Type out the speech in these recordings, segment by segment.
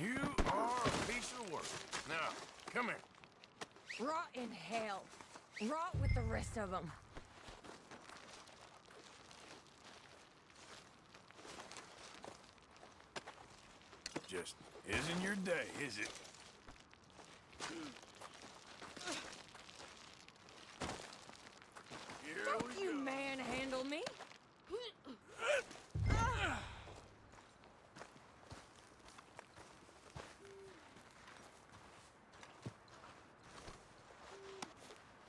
You are a piece of work. Now, come here. Rot in hell. Rot with the rest of them. Just isn't your day, is it? Here Don't we you go. manhandle me.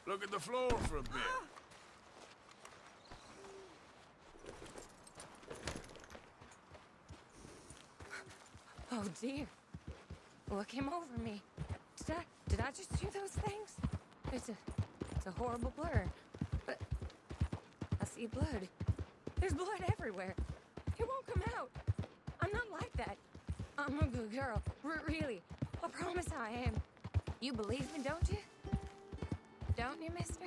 Look at the floor for a bit. Oh dear. What came over me? Did I just do those things? It's a horrible blur. But I see blood. There's blood everywhere. It won't come out. I'm not like that. I'm a good girl. Really. I promise I am. You believe me, don't you? Don't you, mister?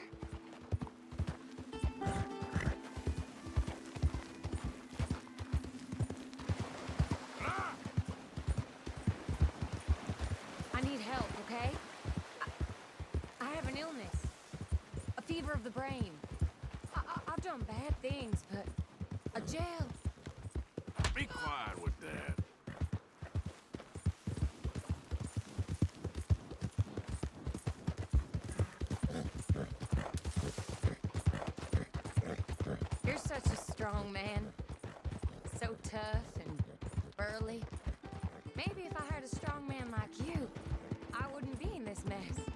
I need help, okay? I have an illness. A fever of the brain. I've done bad things, but a jail. Be quiet with that. You're such a strong man. So tough and burly. Maybe if I had a strong man like you, I wouldn't be in this mess.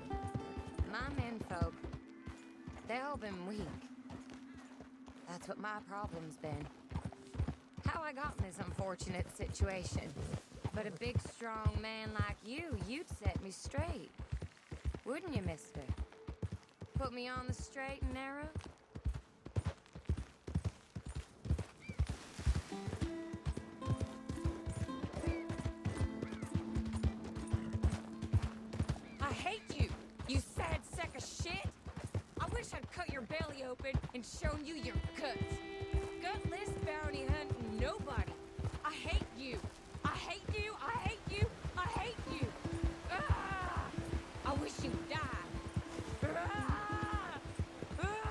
My menfolk, they've all been weak. That's what my problem's been. How I got in this unfortunate situation. But a big, strong man like you, you'd set me straight. Wouldn't you, mister? Put me on the straight and narrow? I hate you, you sad sack of shit! I wish I'd cut your belly open and shown you your guts. Gutless, bounty hunting nobody. I hate you. I hate you. I hate you. I hate you. Ah! I wish you'd die. Ah! Ah!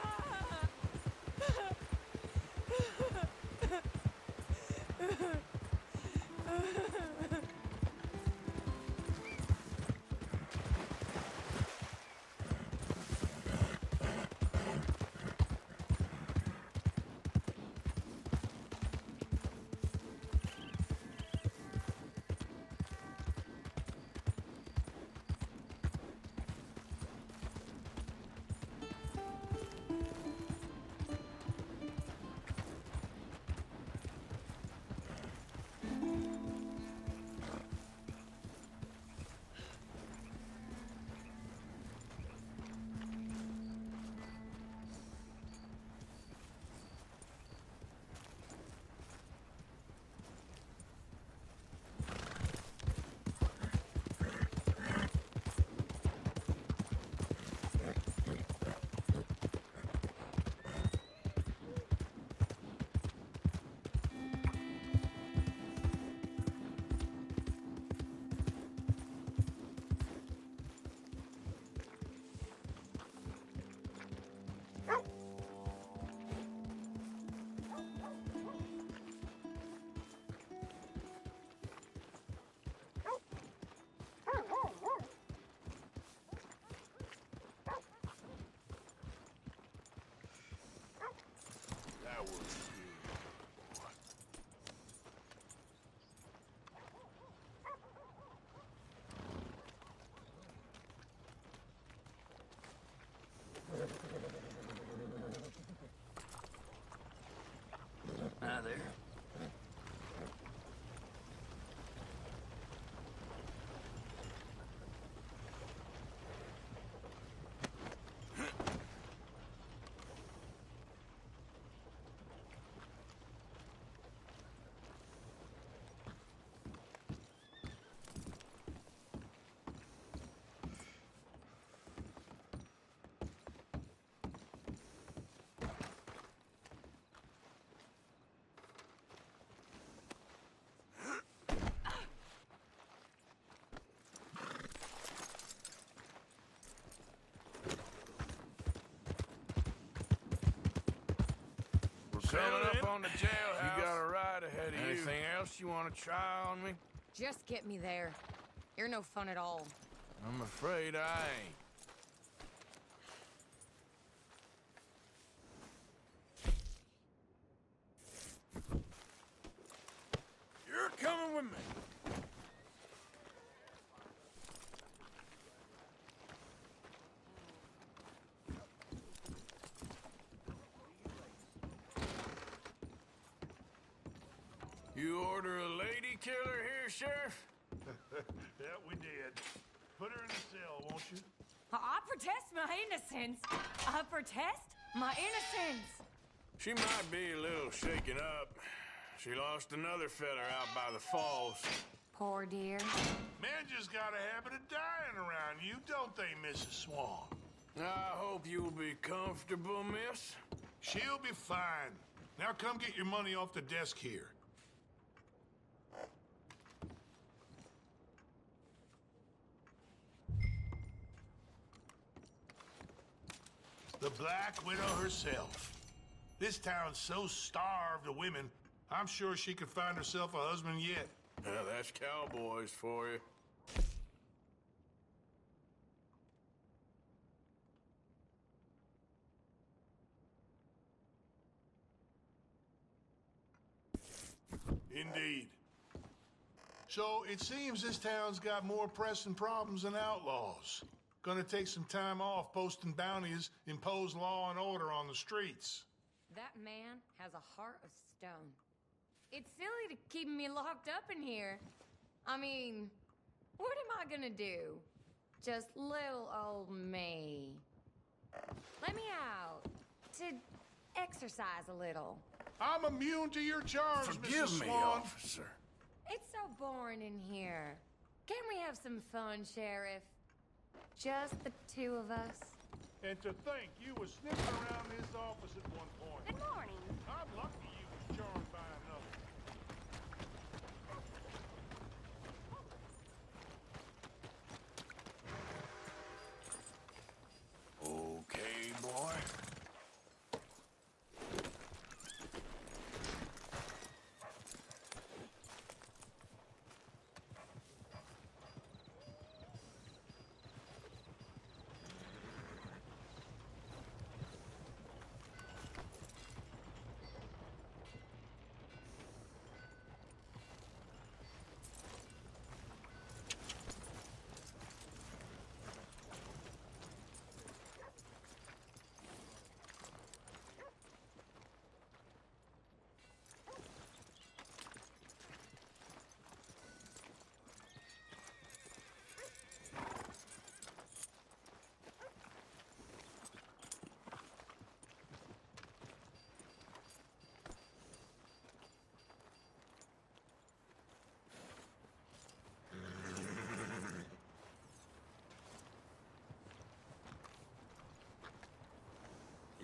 Coming Settle up in. on the jailhouse. You got a ride ahead of you. Anything else you want to try on me? Just get me there. You're no fun at all. I'm afraid I ain't. You're coming with me. You order a lady killer here, Sheriff? Yeah, we did. Put her in the cell, won't you? I protest my innocence. I protest my innocence. She might be a little shaken up. She lost another fella out by the falls. Poor dear. Men just got a habit of dying around you, don't they, Mrs. Swan? I hope you'll be comfortable, miss. She'll be fine. Now come get your money off the desk here. The Black Widow herself. This town's so starved of women, I'm sure she could find herself a husband yet. That's cowboys for you. Indeed. So it seems this town's got more pressing problems than outlaws. Gonna take some time off posting bounties, impose law and order on the streets. That man has a heart of stone. It's silly to keep me locked up in here. I mean, what am I gonna do? Just little old me. Let me out to exercise a little. I'm immune to your charms, Forgive Mrs. me, Swan. officer. It's so boring in here. Can we have some fun, Sheriff? Just the two of us. And to think you were sniffing around this office at one point. Good morning. I'm lucky you was charmed by another. Okay, boy.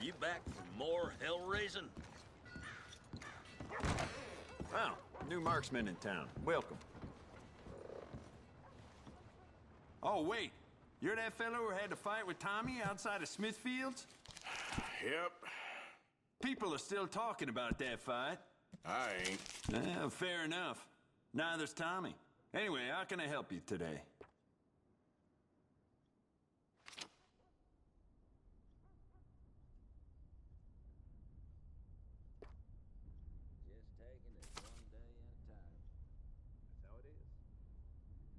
You back for more hell raising? Wow, new marksman in town. Welcome. Oh, wait. You're that fellow who had to fight with Tommy outside of Smithfield's? Yep, People are still talking about that fight. I ain't. Fair enough. Neither's Tommy. Anyway, how can I help you today? Just taking it one day at a time. That's how it is.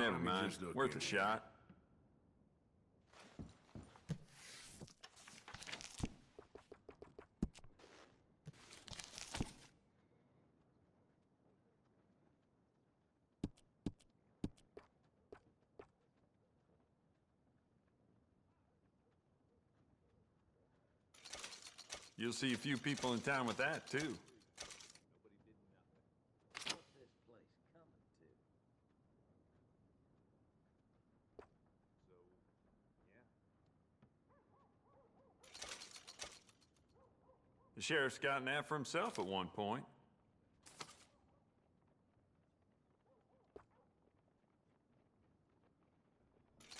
never Let me mind. just look Worth in a here. shot. You'll see a few people in town with that, too. What's this place coming to? The sheriff's gotten that for himself at one point.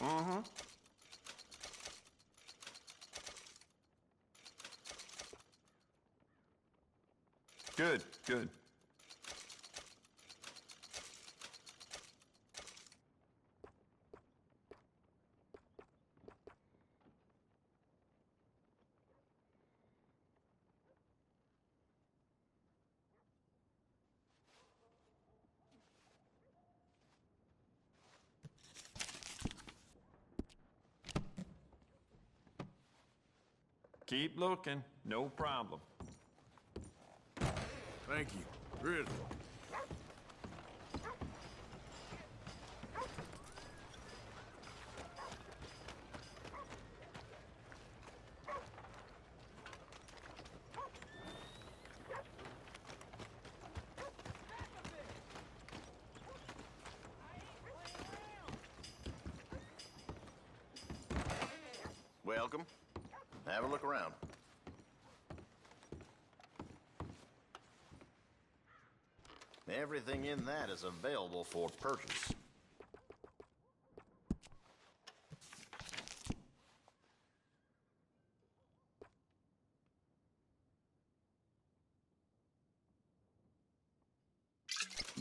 Uh-huh. Good, good. Keep looking, no problem. Thank you. Really. Welcome. Have a look around. Everything in that is available for purchase.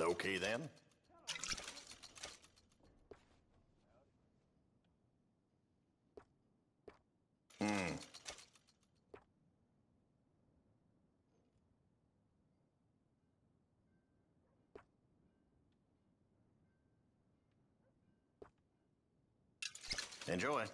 Okay then. Enjoy.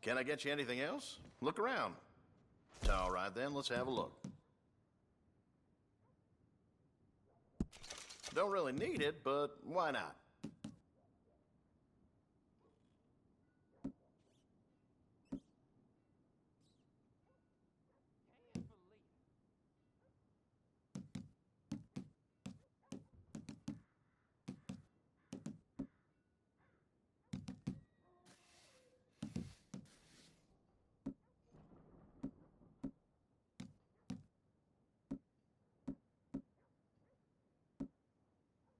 Can I get you anything else? Look around. All right then, let's have a look. Don't really need it, but why not?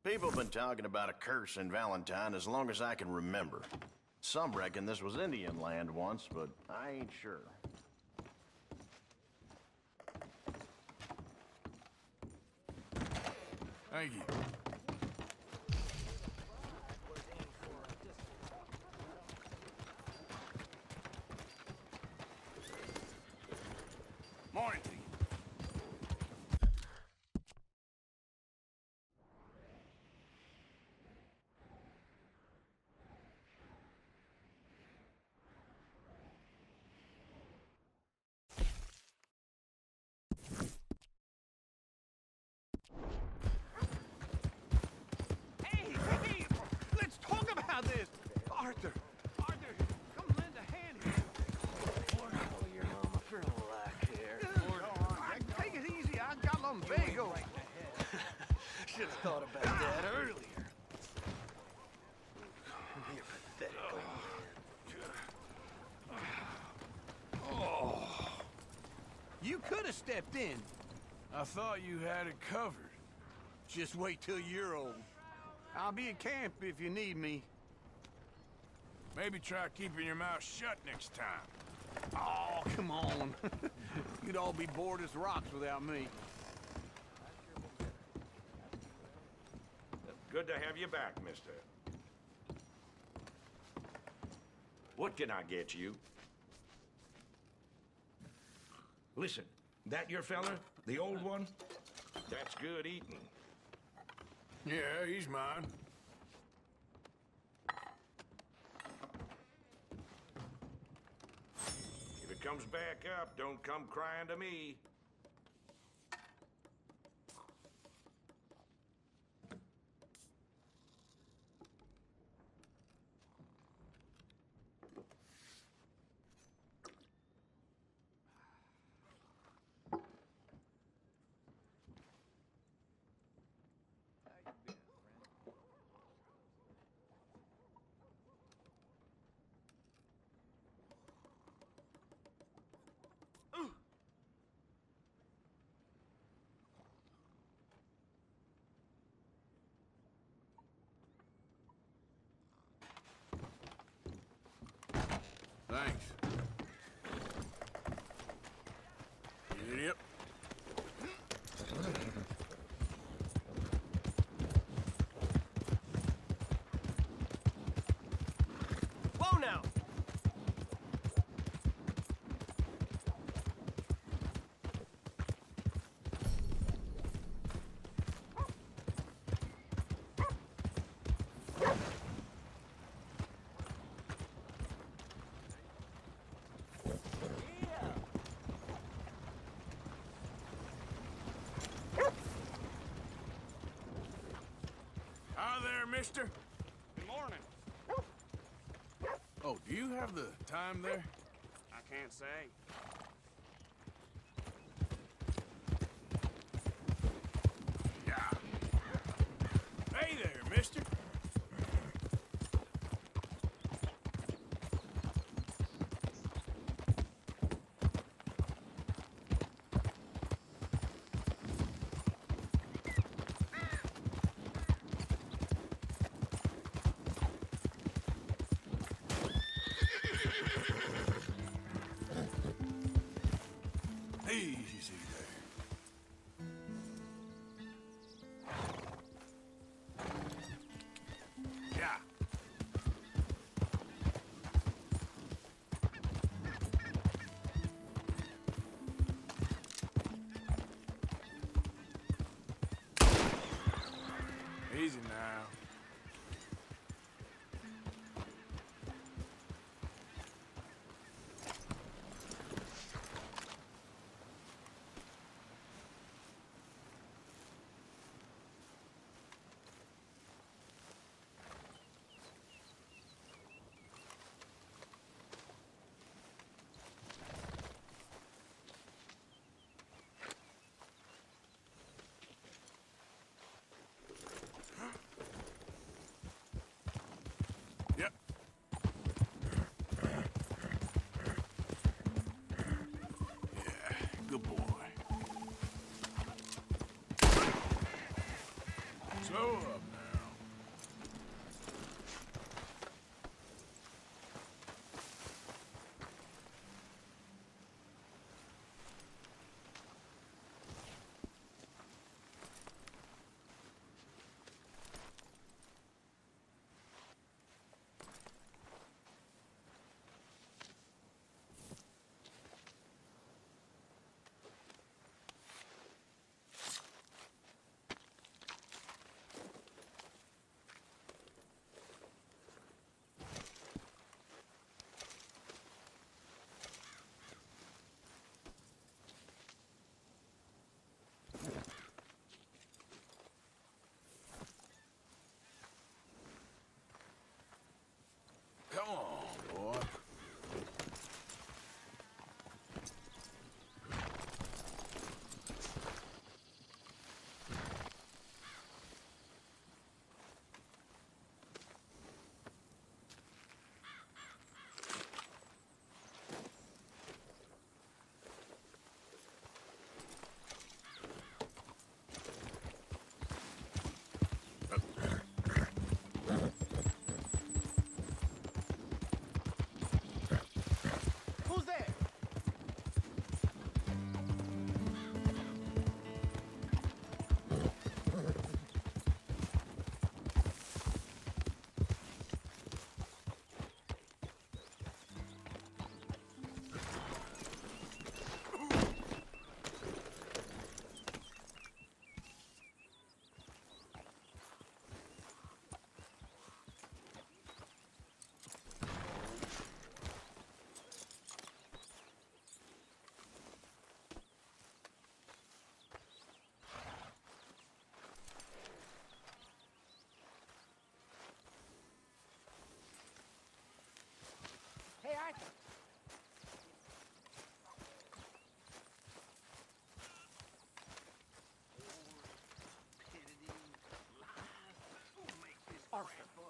People have been talking about a curse in Valentine as long as I can remember. Some reckon this was Indian land once, but I ain't sure. Thank you. Morning to you. Hey, let's talk about this. Arthur, come lend a hand here. Oh, your mama feel like here. Take it easy, I got lumbago. Should have thought about that earlier. You're pathetic, old man. You could have stepped in. I thought you had it covered. Just wait till you're old. I'll be at camp if you need me. Maybe try keeping your mouth shut next time. Oh, come on. You'd all be bored as rocks without me. Good to have you back, mister. What can I get you? Listen, that your fella? The old one? That's good eating. Yeah, he's mine. If it comes back up, don't come crying to me. Thanks. Yep. Whoa now! Hi there, mister. Good morning. Oh, do you have the time there? I can't say. Yeah. Hey there, mister. Easy there. Yeah. Easy now. Yep. Yeah, good boy. Slow up now.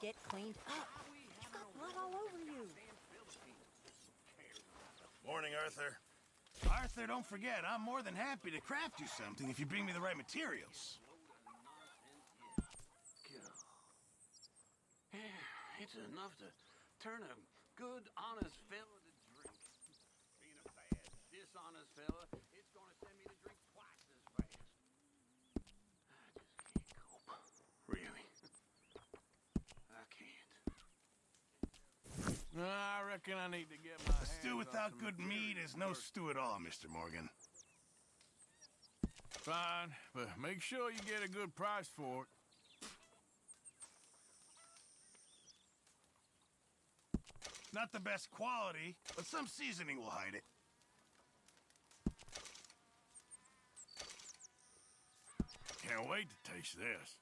get cleaned up. You've got blood all over you. Morning, Arthur. Arthur, don't forget, I'm more than happy to craft you something if you bring me the right materials. It's enough to turn a good, honest fella to drink. Being a bad, dishonest fella, it's gonna send me to drink twice as fast. I just can't cope. Really. I can't. I reckon I need to get my A stew without good meat is no stew at all, Mr. Morgan. Fine, but make sure you get a good price for it. Not the best quality, but some seasoning will hide it. Can't wait to taste this.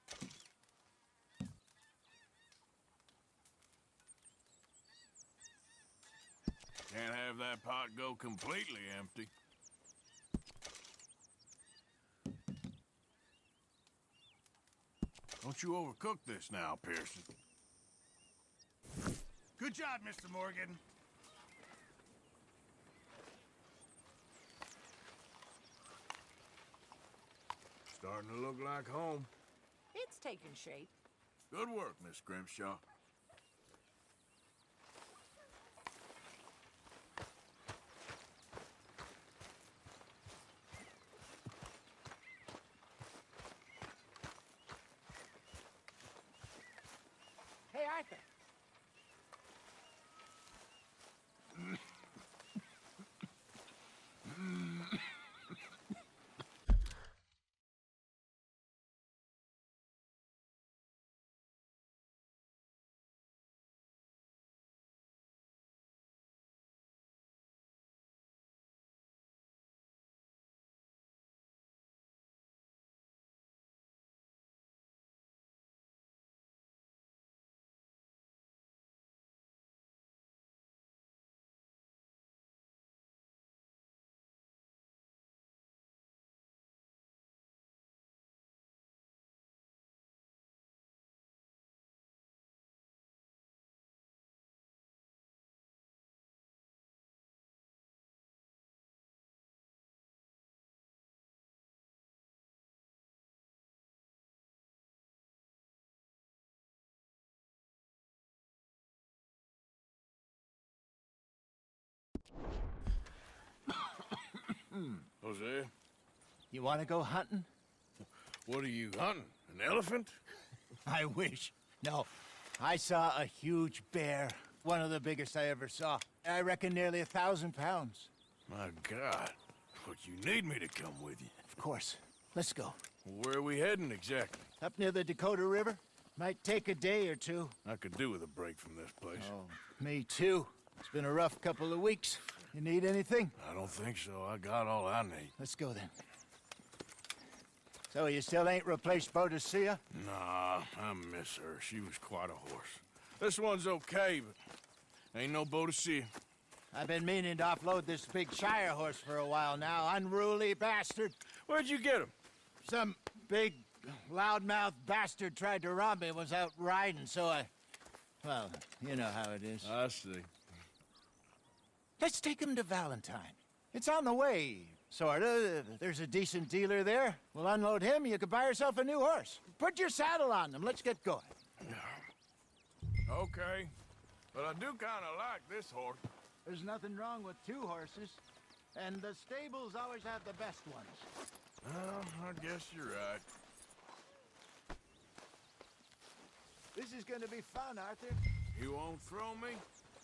Can't have that pot go completely empty. Don't you overcook this now, Pearson. Good job, Mr. Morgan. Starting to look like home. It's taking shape. Good work, Miss Grimshaw. Hey, Arthur. Jose, You want to go hunting? what are you hunting? An elephant? I wish. No. I saw a huge bear. One of the biggest I ever saw. I reckon nearly 1,000 pounds. My God. But you need me to come with you. Of course. Let's go. Where are we heading exactly? Up near the Dakota River. Might take a day or two. I could do with a break from this place. Oh, me too. It's been a rough couple of weeks. You need anything? I don't think so. I got all I need. Let's go then. So you still ain't replaced Boadicea? Nah, I miss her. She was quite a horse. This one's okay, but ain't no Boadicea. I've been meaning to offload this big Shire horse for a while now. Unruly bastard. Where'd you get him? Some big, loudmouth bastard tried to rob me and was out riding, so I... Well, you know how it is. I see. Let's take him to Valentine. It's on the way, sorta. There's a decent dealer there. We'll unload him, you can buy yourself a new horse. Put your saddle on them, let's get going. Okay, but I do kind of like this horse. There's nothing wrong with two horses, and the stables always have the best ones. Well, I guess you're right. This is gonna be fun, Arthur. You won't throw me?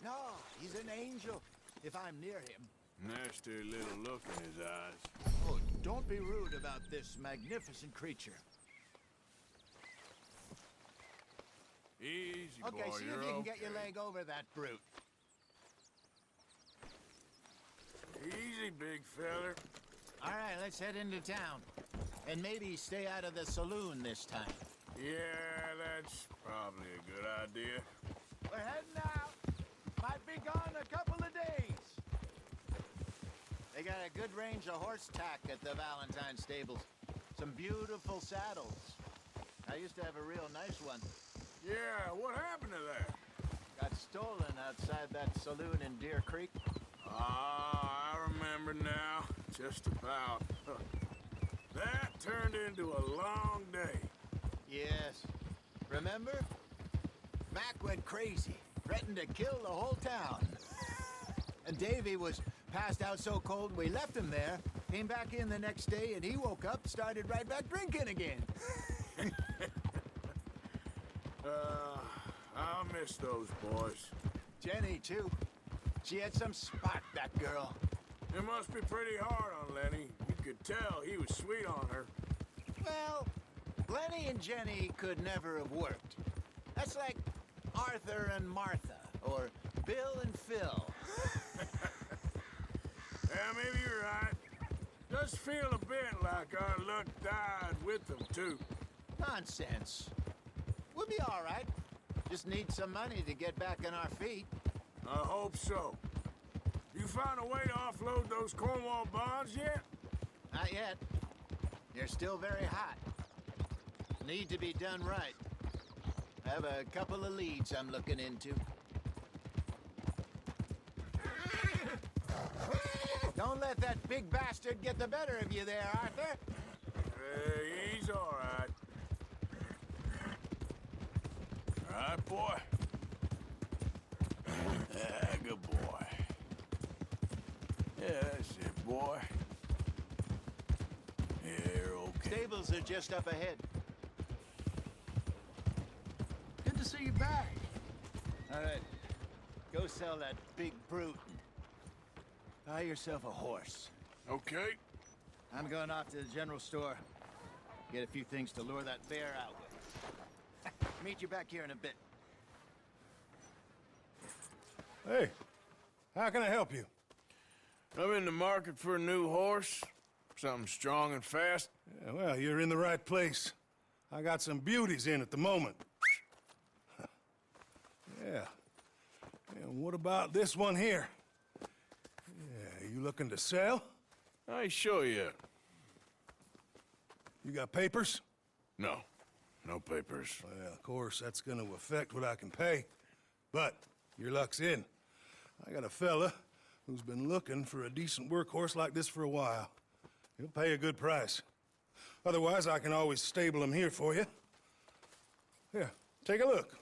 No, he's an angel, if I'm near him. Nasty little look in his eyes. Oh, don't be rude about this magnificent creature. Easy, Okay, boy, see you're if you can okay. get your leg over that brute. Easy, big feller. All right, let's head into town. And maybe stay out of the saloon this time. Yeah, that's probably a good idea. We're heading out. Might be gone a couple of days. They got a good range of horse tack at the Valentine stables. Some beautiful saddles. I used to have a real nice one. Yeah, what happened to that? Got stolen outside that saloon in Deer Creek. Ah, I remember now. Just about. That turned into a long day. Yes. Remember? Mac went crazy, threatened to kill the whole town. And Davy was passed out so cold we left him there, came back in the next day, and he woke up, started right back drinking again. I'll miss those boys. Jenny, too. She had some spark, that girl. It must be pretty hard on Lenny. You could tell he was sweet on her. Well, Lenny and Jenny could never have worked. That's like Arthur and Martha, or Bill and Phil. Yeah, maybe you're right. Does feel a bit like our luck died with them, too. Nonsense. We'll be all right. Just need some money to get back on our feet. I hope so. You found a way to offload those Cornwall bonds yet? Not yet. They're still very hot. Need to be done right. I have a couple of leads I'm looking into. Don't let that big bastard get the better of you there, Arthur. He's all right. All right, boy. Good boy. Yeah, that's it, boy. Yeah, you're okay. Stables are just up ahead. Good to see you back. All right. Go sell that big brute. Buy yourself a horse. Okay. I'm going off to the general store. Get a few things to lure that bear out with. Meet you back here in a bit. Hey, how can I help you? I'm in the market for a new horse. Something strong and fast. Yeah, well, you're in the right place. I got some beauties in at the moment. Yeah. And what about this one here? Yeah, you looking to sell? I ain't sure yet. You got papers? No. No papers. Well, of course, that's gonna affect what I can pay. But your luck's in. I got a fella who's been looking for a decent workhorse like this for a while. He'll pay a good price. Otherwise, I can always stable him here for you. Here, take a look.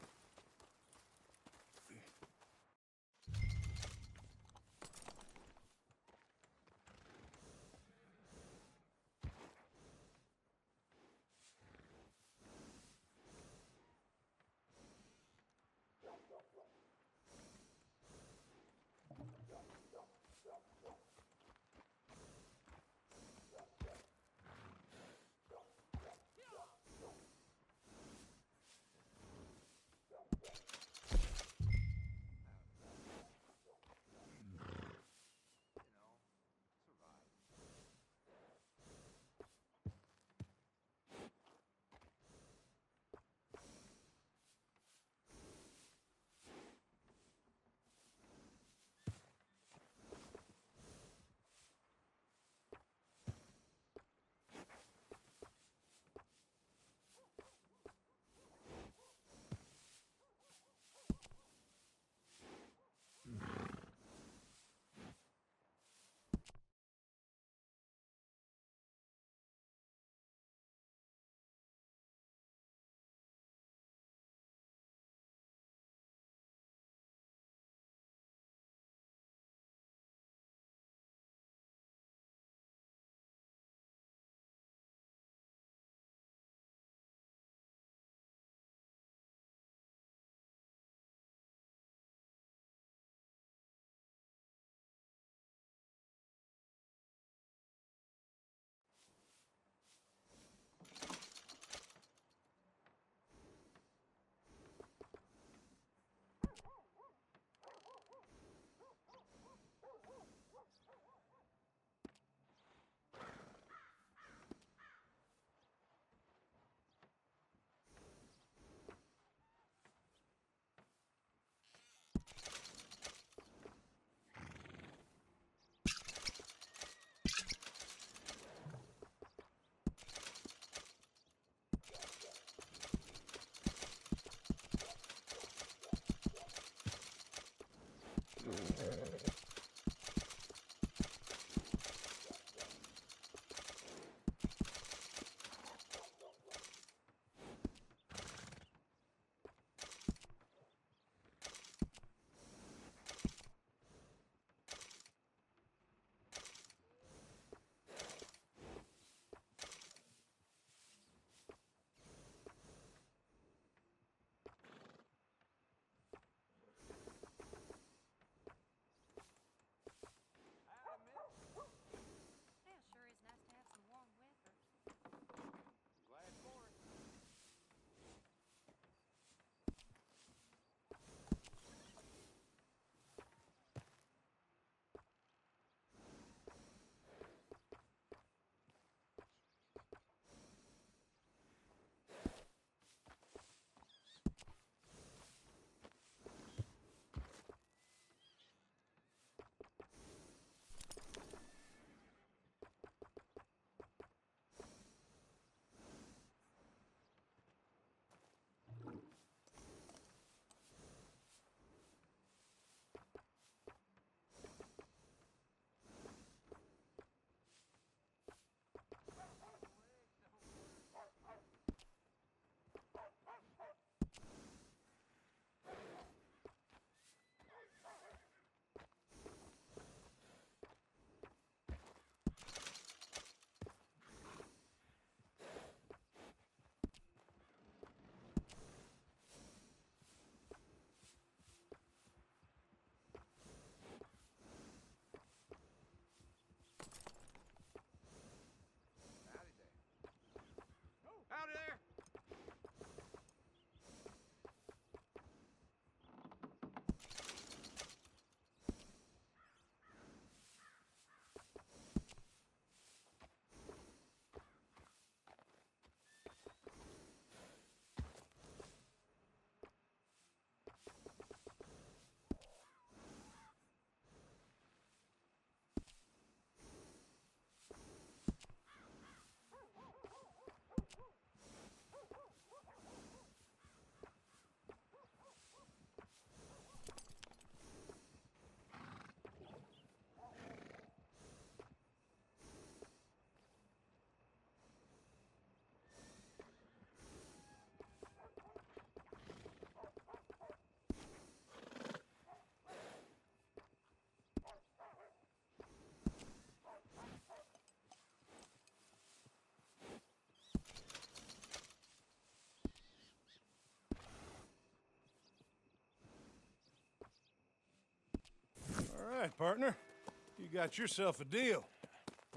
You got yourself a deal.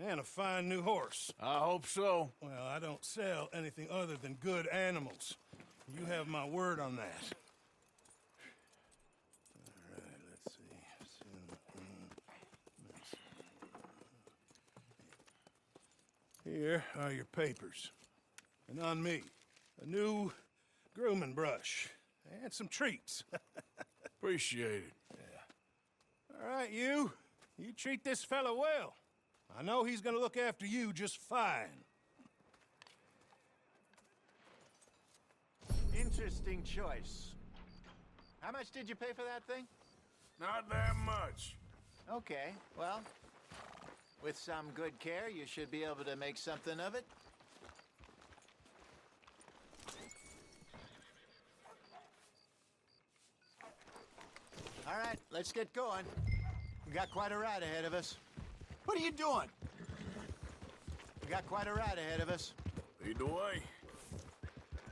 And a fine new horse. I hope so. Well, I don't sell anything other than good animals. You have my word on that. All right, let's see. Here are your papers. And on me, a new grooming brush. And some treats. Appreciate it. All right, you. You treat this fella well. I know he's gonna look after you just fine. Interesting choice. How much did you pay for that thing? Not that much. Okay, well, with some good care, you should be able to make something of it. All right, let's get going. We got quite a ride ahead of us. What are you doing? We got quite a ride ahead of us. Lead the way.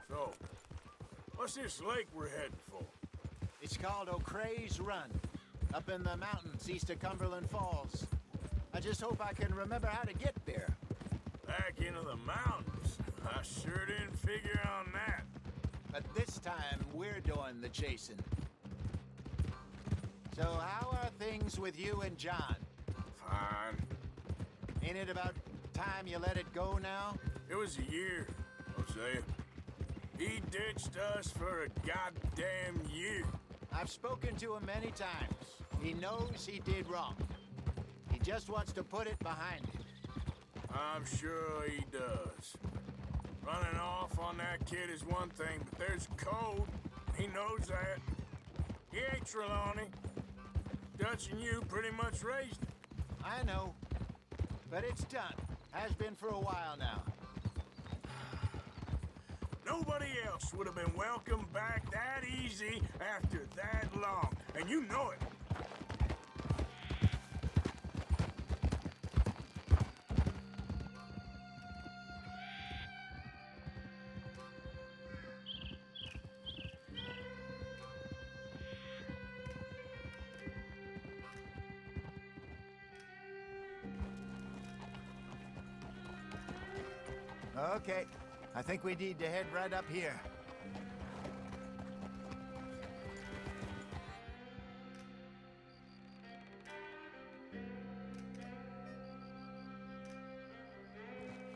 So, what's this lake we're heading for? It's called O'Creagh's Run, up in the mountains east of Cumberland Falls. I just hope I can remember how to get there. Back into the mountains? I sure didn't figure on that. But this time, we're doing the chasing. So how are things with you and John? Fine. Ain't it about time you let it go now? It was a year, Hosea. He ditched us for a goddamn year. I've spoken to him many times. He knows he did wrong. He just wants to put it behind him. I'm sure he does. Running off on that kid is one thing, but there's code. He knows that. He ain't Trelawney. Dutch and you pretty much raised him. I know. But it's done. Has been for a while now. Nobody else would have been welcomed back that easy after that long, and you know it. Okay. I think we need to head right up here.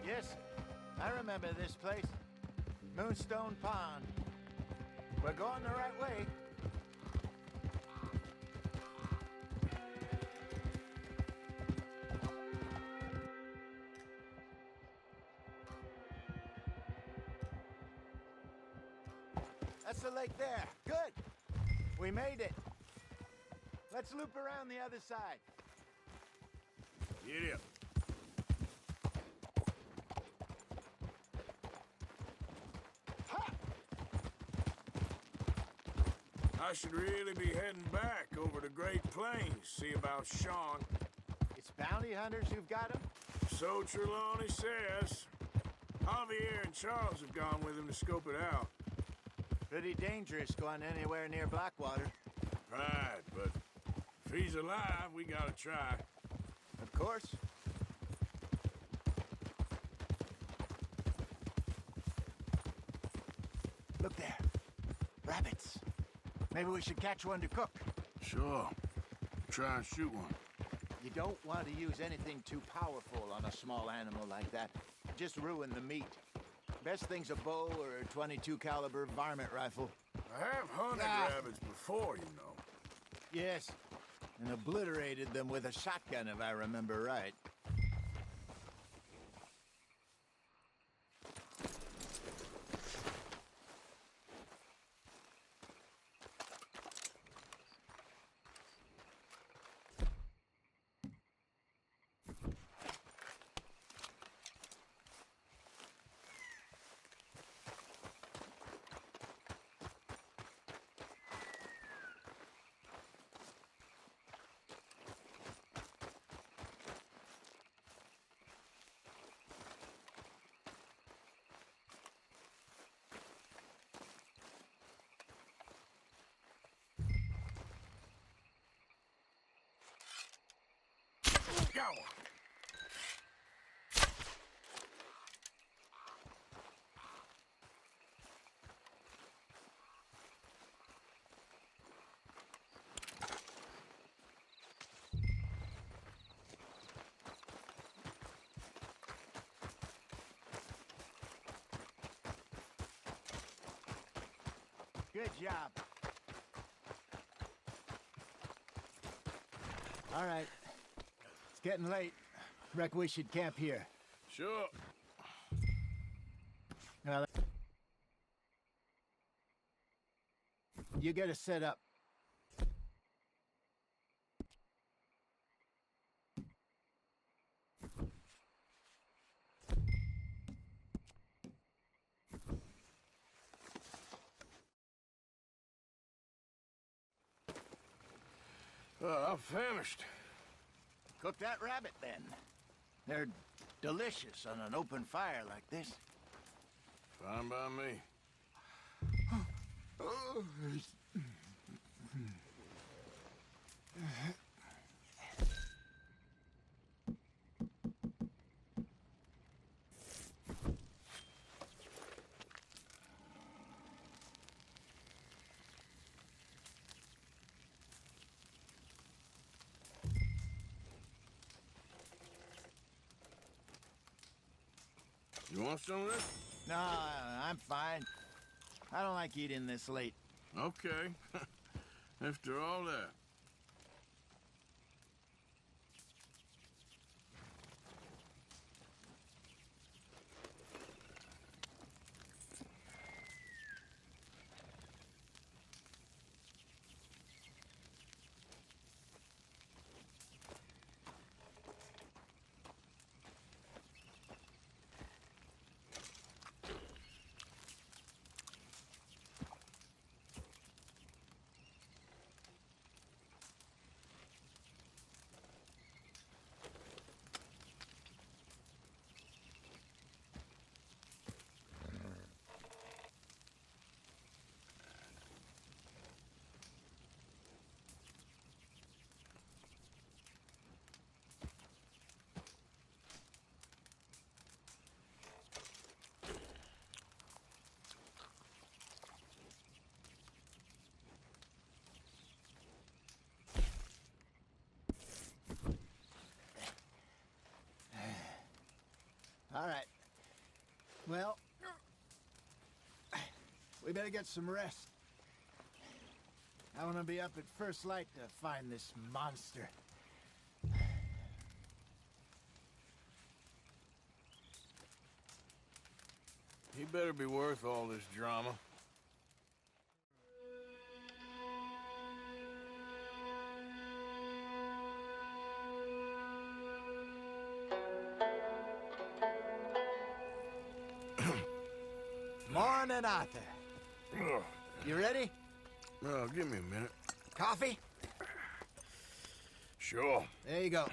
Yes, I remember this place. Moonstone Pond. We're going the right way. That's the lake there. Good. We made it. Let's loop around the other side. Get up. I should really be heading back over to Great Plains, see about Sean. It's bounty hunters who've got him? So Trelawney says. Javier and Charles have gone with him to scope it out. Pretty dangerous going anywhere near Blackwater. Right, but if he's alive, we gotta try. Of course. Look there. Rabbits. Maybe we should catch one to cook. Sure. Try and shoot one. You don't want to use anything too powerful on a small animal like that. Just ruin the meat. Best thing's a bow or a .22 caliber varmint rifle. I have hunted rabbits before, you know. Yes, and obliterated them with a shotgun, if I remember right. Go! Good job. All right. It's getting late. Reckon we should camp here. Sure. Well, you get us set up. I'm famished. Cook that rabbit, then. They're delicious on an open fire like this. Fine by me. You want some of this? No, I'm fine. I don't like eating this late. Okay. After all that. All right. Well, we better get some rest. I want to be up at first light to find this monster. He better be worth all this drama. Morning, Arthur. You ready? Well, give me a minute. Coffee? Sure. There you go.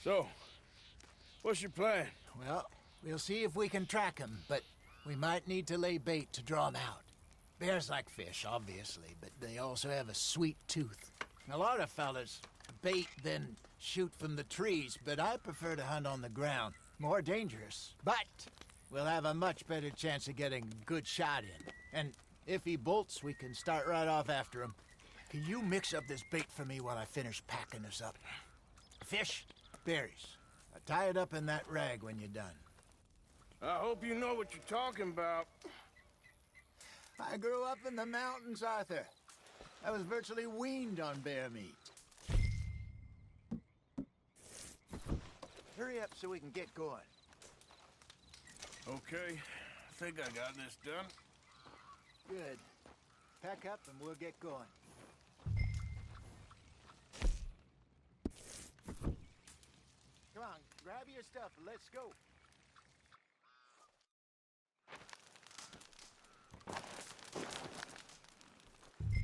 So, what's your plan? Well, we'll see if we can track him, but we might need to lay bait to draw him out. Bears like fish, obviously, but they also have a sweet tooth. A lot of fellas bait, then shoot from the trees, but I prefer to hunt on the ground. More dangerous, but we'll have a much better chance of getting a good shot in. And if he bolts, we can start right off after him. Can you mix up this bait for me while I finish packing this up? Fish, berries. Tie it up in that rag when you're done. I hope you know what you're talking about. I grew up in the mountains, Arthur. I was virtually weaned on bear meat. Hurry up so we can get going. Okay, I think I got this done. Good. Pack up and we'll get going. Come on, grab your stuff and let's go.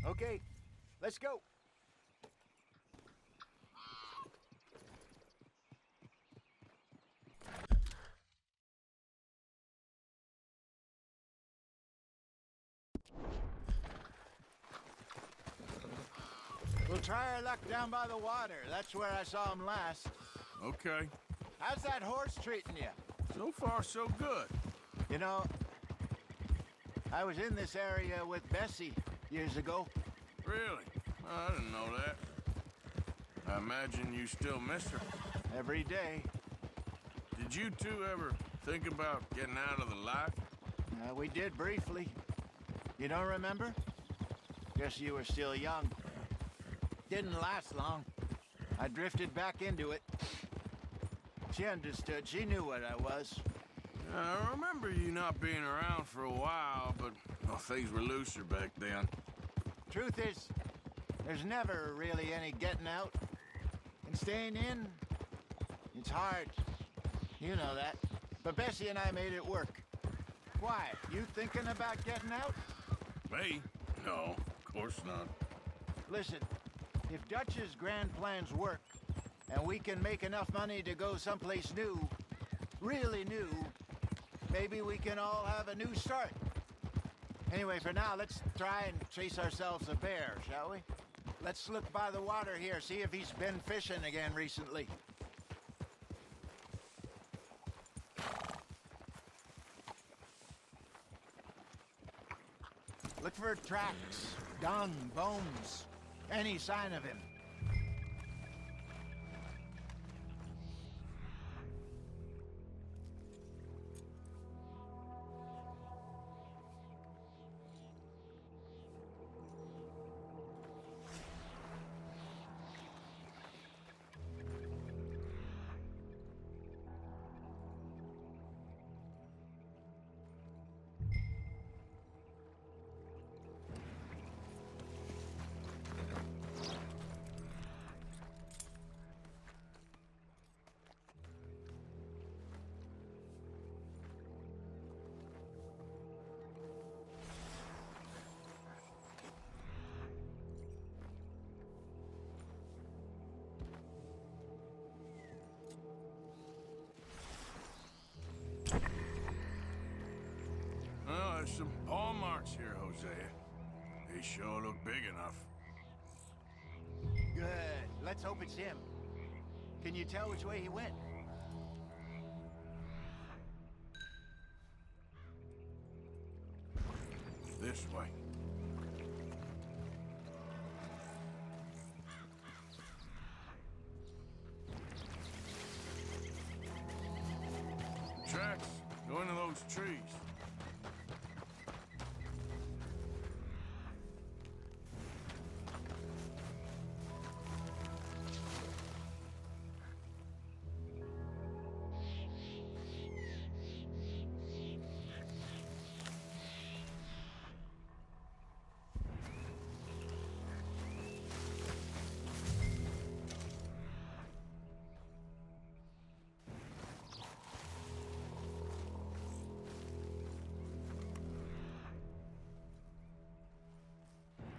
Okay, let's go. We'll Try our luck down by the water. That's where I saw him last. Okay. How's that horse treating you? So far, so good. You know, I was in this area with Bessie years ago. Really? I didn't know that. I imagine you still miss her. Every day. Did you two ever think about getting out of the life? We did briefly. You don't remember? Guess you were still young. Didn't last long. I drifted back into it. She understood. She knew what I was. I remember you not being around for a while, but well, things were looser back then. Truth is, there's never really any getting out. And staying in, it's hard. You know that. But Bessie and I made it work. Why? You thinking about getting out? Me? No, of course not. Listen, if Dutch's grand plans work, and we can make enough money to go someplace new, really new, maybe we can all have a new start. Anyway, for now, let's try and chase ourselves a bear, shall we? Let's look by the water here, see if he's been fishing again recently. Look for tracks, dung, bones, any sign of him. Well, there's some paw marks here, Hosea. They sure look big enough. Good. Let's hope it's him. Can you tell which way he went? This way. Tracks go into those trees.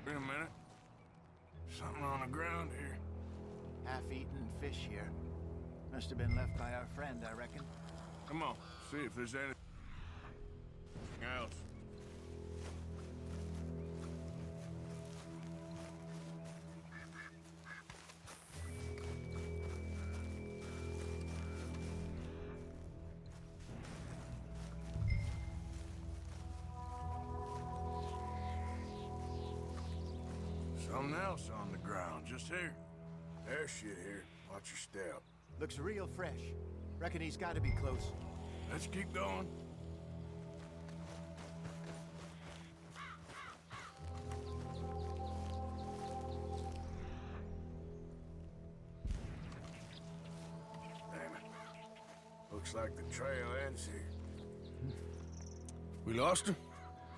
Wait a minute. Something on the ground here. Half-eaten fish here. Must have been left by our friend, I reckon. Come on, see if there's anything else. Something else on the ground, just here. There's shit here. Watch your step. Looks real fresh. Reckon he's got to be close. Let's keep going. Damn it. Looks like the trail ends here. We lost him?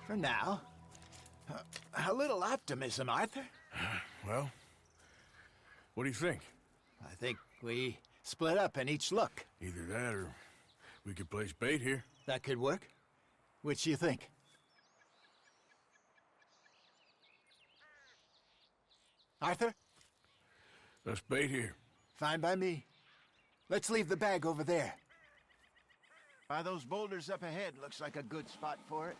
For now. A little optimism, Arthur. Well, what do you think? I think we split up and each look. Either that or we could place bait here. That could work. Which do you think? Arthur? Let's bait here. Fine by me. Let's leave the bag over there. By those boulders up ahead, looks like a good spot for it.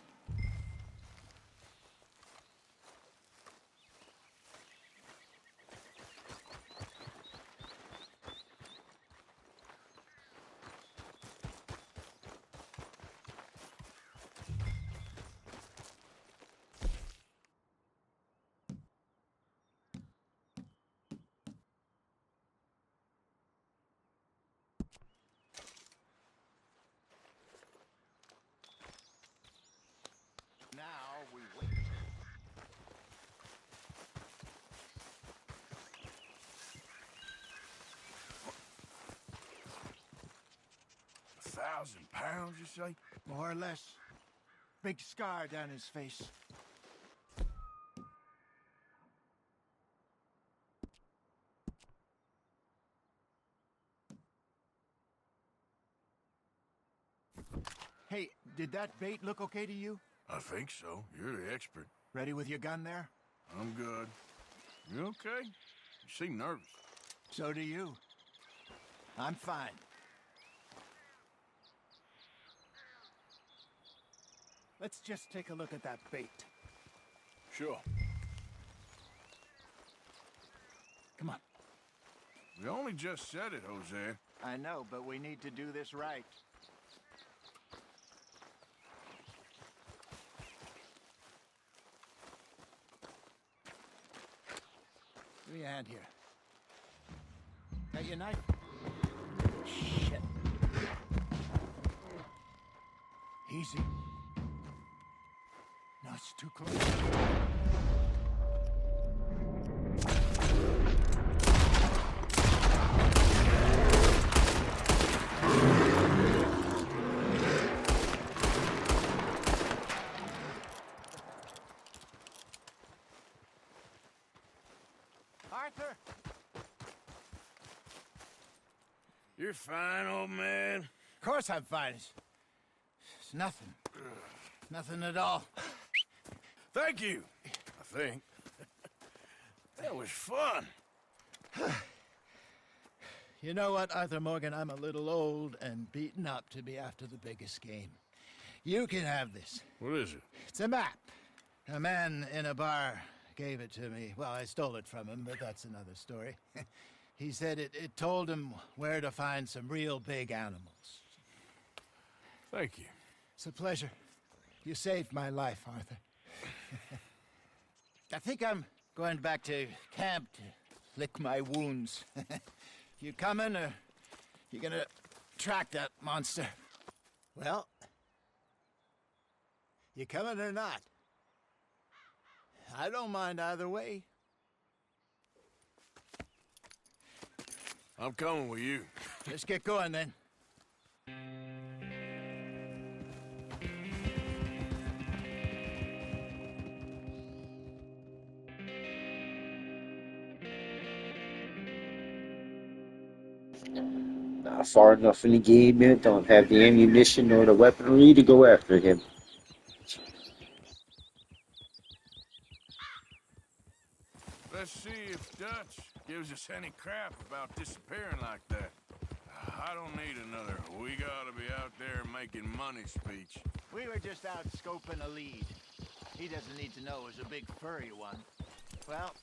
pounds, you say? More or less. Big scar down his face. Hey, did that bait look okay to you? I think so. You're the expert. Ready with your gun there? I'm good. You okay? You seem nervous. So do you. I'm fine. Let's just take a look at that bait. Sure. Come on. We only just said it, Jose. I know, but we need to do this right. Give me a hand here. Got your knife? Shit. Easy. No, it's too close. Arthur! You're fine, old man. Of course I'm fine. It's nothing. Nothing at all. Thank you, I think. That was fun. You know what, Arthur Morgan? I'm a little old and beaten up to be after the biggest game. You can have this. What is it? It's a map. A man in a bar gave it to me. Well, I stole it from him, but that's another story. He said it told him where to find some real big animals. Thank you. It's a pleasure. You saved my life, Arthur. I think I'm going back to camp to lick my wounds. You coming, or you gonna track that monster? Well, you coming or not? I don't mind either way. I'm coming with you. Let's get going, then. Not far enough in the game yet, don't have the ammunition or the weaponry to go after him. Let's see if Dutch gives us any crap about disappearing like that. I don't need another "we gotta be out there making money" speech. We were just out scoping a lead. He doesn't need to know it was a big furry one. Well,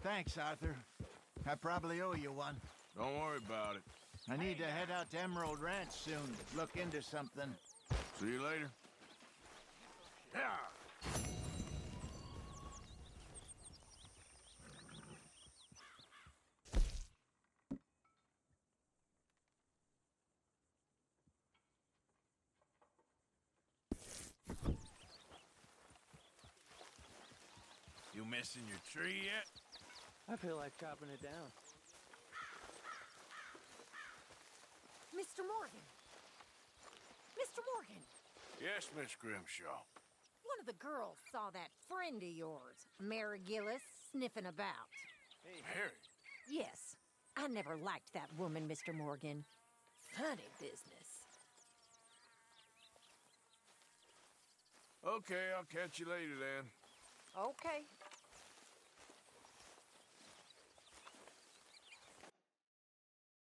thanks, Arthur. I probably owe you one. Don't worry about it. I need to head out to Emerald Ranch soon to look into something. See you later. Yeah. You missing your tree yet? I feel like chopping it down. Mr. Morgan! Mr. Morgan! Yes, Miss Grimshaw. One of the girls saw that friend of yours, Mary Gillis, sniffing about. Hey, Mary. Yes. I never liked that woman, Mr. Morgan. Funny business. Okay, I'll catch you later then. Okay.